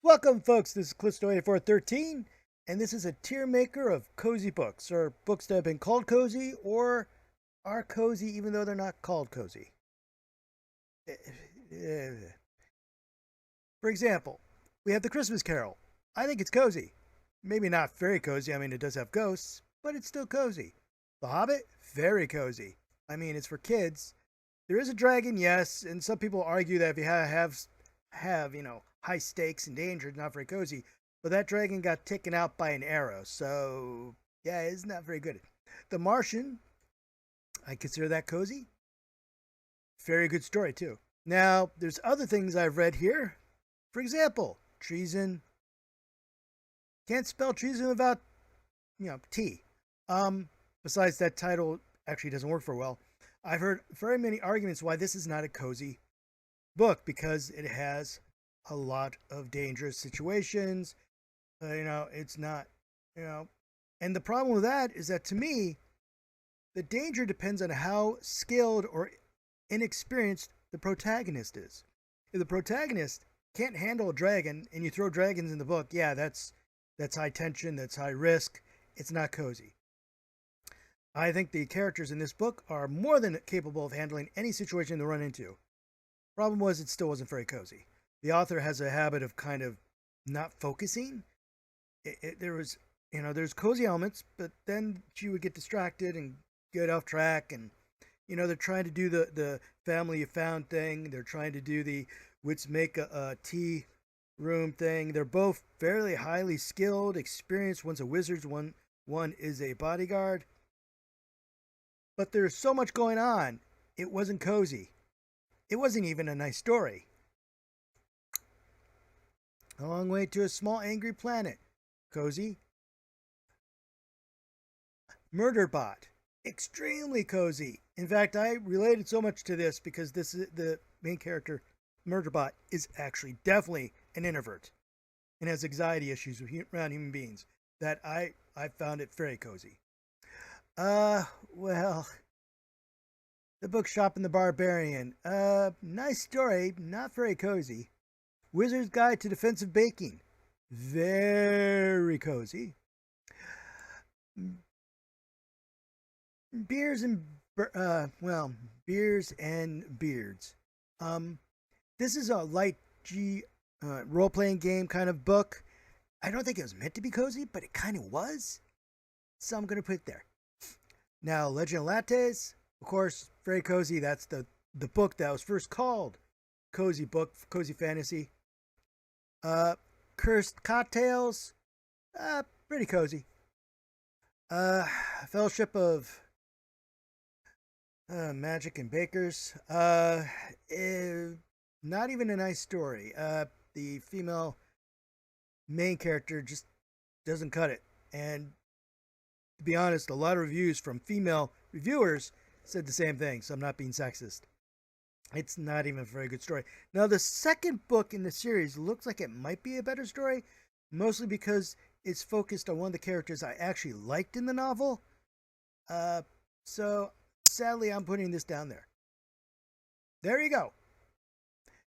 Welcome, folks. This is Callisto8413, and this is a tier maker of cozy books, or books that have been called cozy or are cozy even though they're not called cozy. For example, we have The Christmas Carol. I think it's cozy. Maybe not very cozy. I mean, it does have ghosts, but it's still cozy. The Hobbit, very cozy. I mean, it's for kids. There is a dragon, yes, and some people argue that if you have high stakes and danger, it's not very cozy. But that dragon got taken out by an arrow, so yeah, it's not very good. The Martian, I consider that cozy. Very good story too. Now, there's other things I've read here. For example, treason. Can't spell treason without T. Besides that title actually doesn't work for well. I've heard very many arguments why this is not a cozy book because it has a lot of dangerous situations. It's not, you know, and the problem with that is that to me, the danger depends on how skilled or inexperienced the protagonist is. If the protagonist can't handle a dragon and you throw dragons in the book, yeah, that's high tension, that's high risk. It's not cozy. I think the characters in this book are more than capable of handling any situation they run into. Problem was, it still wasn't very cozy. The author has a habit of kind of not focusing. There's cozy elements, but then she would get distracted and get off track. And, they're trying to do the family you found thing. They're trying to do the let's make a tea room thing. They're both fairly highly skilled, experienced. One's a wizard, one is a bodyguard. But there's so much going on, it wasn't cozy. It wasn't even a nice story. A long way to a small angry planet. Cozy. Murderbot. Extremely cozy. In fact, I related so much to this because this is the main character, Murderbot, is actually definitely an introvert and has anxiety issues around human beings. That I found it very cozy. Well, The Bookshop and the Barbarian. Nice story, not very cozy. Wizard's Guide to Defensive Baking. Very cozy. Beers and beers and beards. Um, this is a light G role playing game kind of book. I don't think it was meant to be cozy, but it kind of was. So I'm gonna put it there. Now, Legend of Lattes, of course, very cozy. That's the book that was first called cozy book, cozy fantasy. Cursed Cocktails, pretty cozy. Fellowship of Magic and Bakers, not even a nice story. The female main character just doesn't cut it. And to be honest, a lot of reviews from female reviewers said the same thing, so I'm not being sexist. It's not even a very good story. Now, the second book in the series looks like it might be a better story, mostly because it's focused on one of the characters I actually liked in the novel. So sadly, I'm putting this down there. There you go.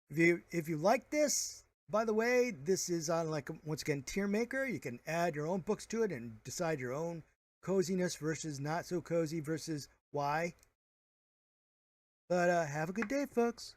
If you like this, by the way, this is on, like, once again, Teirmaker. You can add your own books to it and decide your own coziness versus not so cozy versus why. But have a good day, folks.